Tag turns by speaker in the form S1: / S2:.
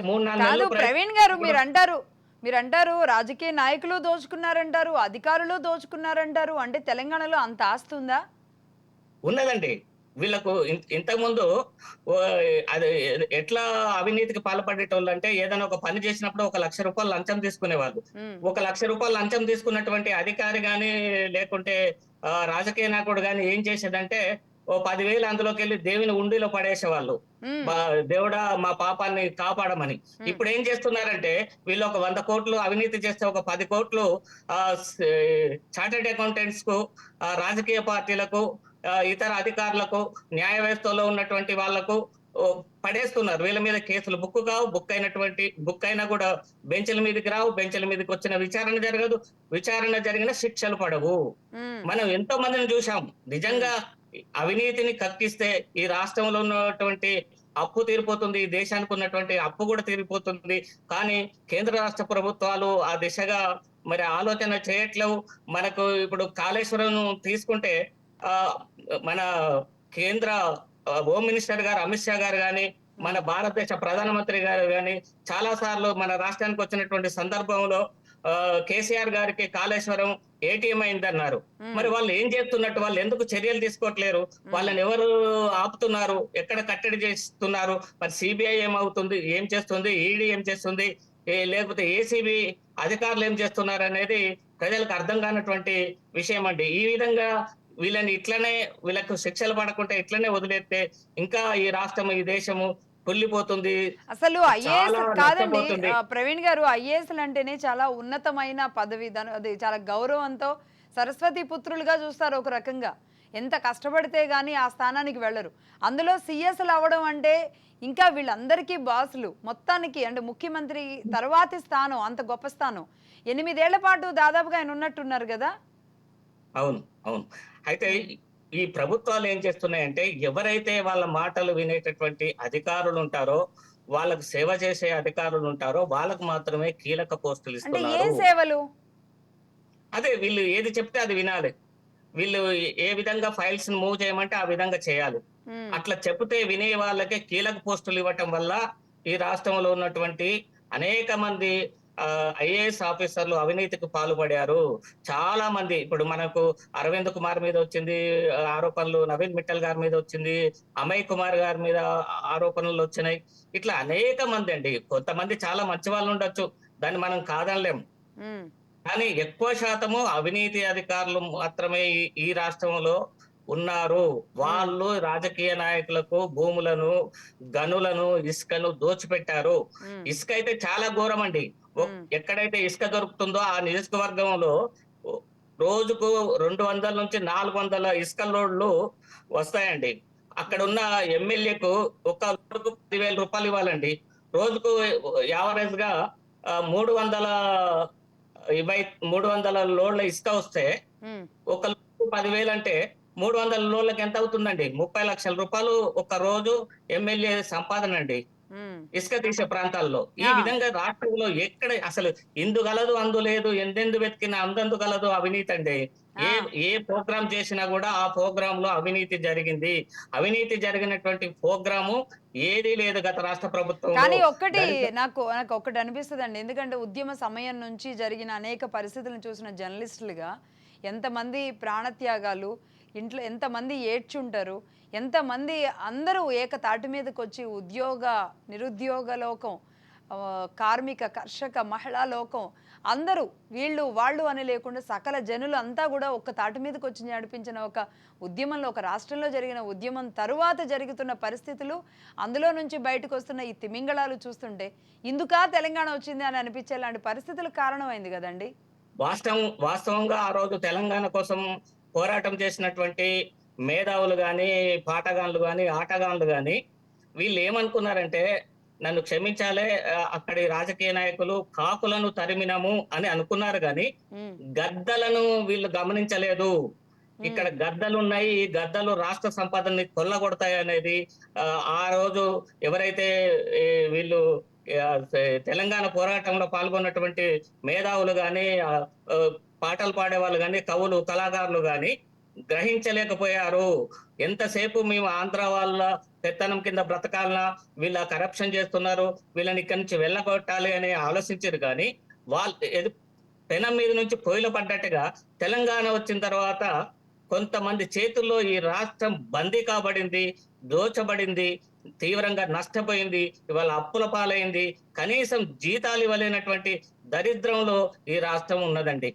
S1: 3, 4
S2: కాదు
S1: నెలలు
S2: ప్రవీణ్ గారు,
S1: ఇప్పుడు
S2: మీరంటారు రాజకీయ నాయకులు దోచుకున్నారంటారు, అధికారులు దోచుకున్నారంటారు. అంటే తెలంగాణలో అంత ఆస్తి ఉందా?
S1: ఉన్నదండి. వీళ్ళకు ఇంతకుముందు అది ఎట్లా అవినీతికి పాల్పడేటోళ్ళంటే ఏదైనా ఒక పని చేసినప్పుడు ఒక ₹1,00,000 లంచం తీసుకునేవాళ్ళు.
S2: హ్మ్.
S1: ఒక ₹1,00,000 లంచం తీసుకున్నటువంటి అధికారి గాని, లేకుంటే రాజకీయ నాయకుడు గాని ఏం చేసేదంటే, ఓ 10,000 అందులోకెళ్ళి దేవుని హుండీలో పడేసేవాళ్ళు.
S2: హ్మ్.
S1: బా దేవుడా మా పాపాన్ని కాపాడమని.
S2: హ్మ్.
S1: ఇప్పుడేం చేస్తున్నారంటే, వీళ్ళు ఒక 100,00,00,000 అవినీతి చేస్తే ఒక 10,00,00,000 చార్టర్డ్ అకౌంటెంట్స్‌కు, రాజకీయ పార్టీలకు, ఇతర అధికారులకు, న్యాయ వ్యవస్థలో ఉన్నటువంటి వాళ్ళకు పడేస్తున్నారు. వీళ్ళ మీద కేసులు బుక్కు కావు. బుక్ అయినా కూడా బెంచ్‌ల మీదకి రావు. బెంచ్‌ల మీదకొచ్చిన విచారణ జరగదు. విచారణ జరిగిన శిక్షలు పడవు.
S2: హ్మ్.
S1: మనం ఎంతో మందిని చూసాం.
S2: హ్మ్.
S1: నిజంగా అవినీతిని కక్కిస్తే ఈ రాష్ట్రంలో ఉన్నటువంటి అప్పు తీరిపోతుంది. ఈ దేశానికి ఉన్నటువంటి అప్పు కూడా తీరిపోతుంది. కానీ కేంద్ర రాష్ట్ర ప్రభుత్వాలు ఆ దిశగా మరి ఆలోచన చేయట్లేవు. మనకు ఇప్పుడు కాళేశ్వరం తీసుకుంటే ఆహ్, మన కేంద్ర హోమ్ మినిస్టర్ గారు అమిత్ షా గారు గాని, మన
S2: హ్మ్.
S1: భారతదేశ ప్రధానమంత్రి గారు గాని చాలా సార్లు మన రాష్ట్రానికి వచ్చినటువంటి సందర్భంలో కేసీఆర్ గారికి కాళేశ్వరం ఏటీఎం అయిందన్నారు.
S2: హ్మ్.
S1: మరి వాళ్ళు ఏం చేస్తున్నట్టు? వాళ్ళు ఎందుకు చర్యలు తీసుకోవట్లేరు?
S2: హ్మ్.
S1: వాళ్ళని ఎవరు ఆపుతున్నారు? ఎక్కడ కట్టడి చేస్తున్నారు? మరి సీబీఐ ఏమవుతుంది? ఏం చేస్తుంది? ఈడీ ఏం చేస్తుంది? లేకపోతే ఏసీబీ అధికారులు ఏం చేస్తున్నారనేది ప్రజలకు అర్థం కానటువంటి విషయం అండి. ఈ విధంగా వీళ్ళని ఇట్లనే వీళ్ళకు శిక్షలు పడకుంటే ఇట్లనే వదిలేస్తే ఇంకా ఈ రాష్ట్రం, ఈ దేశము కుళ్ళిపోతుంది.
S2: అసలు ఐఏఎస్
S1: చాలా
S2: కాదండి.
S1: నష్టపోతుంది.
S2: ప్రవీణ్ గారు, ఐఏఎస్‌లంటేనే చాలా ఉన్నతమైన పదవి. అది చాలా గౌరవంతో సరస్వతి పుత్రులుగా చూస్తారు ఒక రకంగా. ఎంత కష్టపడితే గాని ఆ స్థానానికి వెళ్ళరు. అందులో సీఎస్‌లు అవ్వడం అంటే ఇంకా వీళ్ళందరికీ బాసులు. మొత్తానికి అంటే ముఖ్యమంత్రి తర్వాతి స్థానం, అంత గొప్ప స్థానం. 8 ఏళ్ల పాటు దాదాపుగా ఆయన ఉన్నట్టున్నారు గదా!
S1: అవును. అవును. అయితే
S2: హ్మ్.
S1: ఈ ప్రభుత్వాలు ఏం చేస్తున్నాయంటే, ఎవరైతే వాళ్ళ మాటలు వినేటటువంటి అధికారులుంటారో, వాళ్ళకి సేవ చేసే అధికారులుంటారో, వాళ్ళకి మాత్రమే కీలక పోస్టులు
S2: అంటే ఏం
S1: ఇస్తున్నారు.
S2: సేవలు?
S1: అదే వీళ్ళు ఏది చెప్తే అది వినాలి. వీళ్ళు ఏ విధంగా ఫైల్స్‌ని మూవ్ చేయమంటే ఆ విధంగా చేయాలి.
S2: హ్మ్.
S1: అట్లా చెప్తే వినే వాళ్ళకే కీలక పోస్టులు ఇవ్వటం వల్ల ఈ రాష్ట్రంలో ఉన్నటువంటి అనేక మంది ఐఏఎస్ ఆఫీసర్‌లు అవినీతికి పాల్పడారు. చాలా మంది ఇప్పుడు మనకు అరవింద్ కుమార్ మీద వచ్చింది ఆరోపణలు, నవీన్ మిట్టల్ గారి మీద వచ్చింది, అమయ్ కుమార్ గారి మీద ఆరోపణలొచ్చినాయి. ఇట్లా అనేక మందండి. కొంతమంది చాలా మంచి వాళ్ళుండొచ్చు. దాన్ని మనం కాదనలేం.
S2: హ్మ్.
S1: కానీ ఎక్కువ శాతము అవినీతి అధికారులు మాత్రమే ఈ రాష్ట్రంలో ఉన్నారు.
S2: హ్మ్.
S1: వాళ్ళు రాజకీయ నాయకులకు భూములను, గనులను, ఇసుకను దోచిపెట్టారు.
S2: హ్మ్.
S1: ఇసుక అయితే చాలా ఘోరమండి.
S2: హ్మ్.
S1: ఎక్కడైతే ఇసుక దొరుకుతుందో ఆ నియోజకవర్గంలో ఒ రోజుకు 200-400 ఇసుక లోడ్‌లు వస్తాయండి.
S2: హ్మ్.
S1: అక్కడున్న ఎమ్మెల్యేకు ఒక లోడ్‌కు రూ. 10,000 ఇవ్వాలండి. రోజుకు యావరేజ్‌గా 300 ఇవై 300 లోడ్ల ఇసుక వస్తే,
S2: హ్మ్.
S1: ఒక లోడ్‌కు 10,000 అంటే 300 లోడ్లకి ఎంత అవుతుందండి? ₹30,00,000 ఒక రోజు ఎమ్మెల్యే సంపాదనండి.
S2: హ్మ్.
S1: ఇసుక తీసే ప్రాంతాల్లో. ఈ
S2: ఆ!
S1: విధంగా రాష్ట్రంలో ఎక్కడ అసలు ఇందు గలదు, అందు లేదు. ఎందెందు వెతికినా అందందు గలదు అవినీతండి.
S2: ఆ!
S1: ఏ ఏ ప్రోగ్రామ్ చేసినా గూడా ఆ ప్రోగ్రామ్‌లో అవినీతి జరిగింది. అవినీతి జరిగినటువంటి ప్రోగ్రాము ఏదీ లేదు గత రాష్ట్ర ప్రభుత్వంలో.
S2: కానీ ఒక్కటి
S1: దళిత
S2: నాకొకటి అనిపిస్తదండి. ఎందుకంటే ఉద్యమ సమయం నుంచి జరిగిన అనేక పరిస్థితులను చూసిన జర్నలిస్టులుగా ఎంతమంది ప్రాణత్యాగాలు, ఇంట్లో ఎంతమంది ఏడ్చుంటారు. ఎంతమంది అందరూ ఏకతాటి మీదకొచ్చి నిరుద్యోగ లోకం, కార్మిక, కర్షక, మహిళా లోకం అందరూ వీళ్ళు, వాళ్ళు అని లేకుండా సకల జనులు అంతా గూడా ఒక్క తాటి మీదకొచ్చి నడిపించిన ఒక ఉద్యమంలో, ఒక రాష్ట్రంలో జరిగిన ఉద్యమం తరువాత జరుగుతున్న పరిస్థితులు, అందులో నుంచి బయటకొస్తున్న ఈ తిమింగళాలు చూస్తుంటే, ఇందుకా తెలంగాణ వచ్చింది అని అనిపించేలాంటి పరిస్థితులకు కారణమైంది గదండీ!
S1: వాస్తవంగా ఆ రోజు తెలంగాణ కోసం పోరాటం చేసినటువంటి మేధావులు గాని, పాటగాన్లు గాని, ఆటగాన్లు గాని వీళ్ళేమనుకున్నారంటే, నన్ను క్షమించాలే అక్కడి రాజకీయ నాయకులు కాకులను తరిమినము అని అనుకున్నారు గాని,
S2: హ్మ్.
S1: గద్దలను వీళ్ళు గమనించలేదు.
S2: హ్మ్.
S1: ఇక్కడ గద్దలున్నాయి. ఈ గద్దలు రాష్ట్ర సంపదని కొల్లగొడతాయనేది ఆ రోజు ఎవరైతే ఈ వీళ్ళు తెలంగాణ పోరాటంలో పాల్గొన్నటువంటి మేధావులు గాని, ఆహ్, పాటలు పాడేవాళ్ళు గాని, కవులు, కళాకారులు గాని గ్రహించలేకపోయారు. ఎంతసేపు మేము ఆంధ్ర వాళ్ళ పెత్తనం కింద బ్రతకాలనా, వీళ్ళ కరప్షన్ చేస్తున్నారు, వీళ్ళని ఇక్కడి నుంచి వెళ్ళగొట్టాలి అని ఆలోచించారు కానీ, వాళ్ళు పెనం మీద నుంచి పొయ్యిలో పడ్డట్టుగా తెలంగాణ వచ్చిన తర్వాత కొంతమంది చేతుల్లో ఈ రాష్ట్రం బందీ కాబడింది, దోచబడింది, తీవ్రంగా నష్టపోయింది, ఇవాళ అప్పుల పాలైంది. కనీసం జీతాలు ఇవ్వలేనటువంటి దరిద్రంలో ఈ రాష్ట్రం ఉన్నదండి.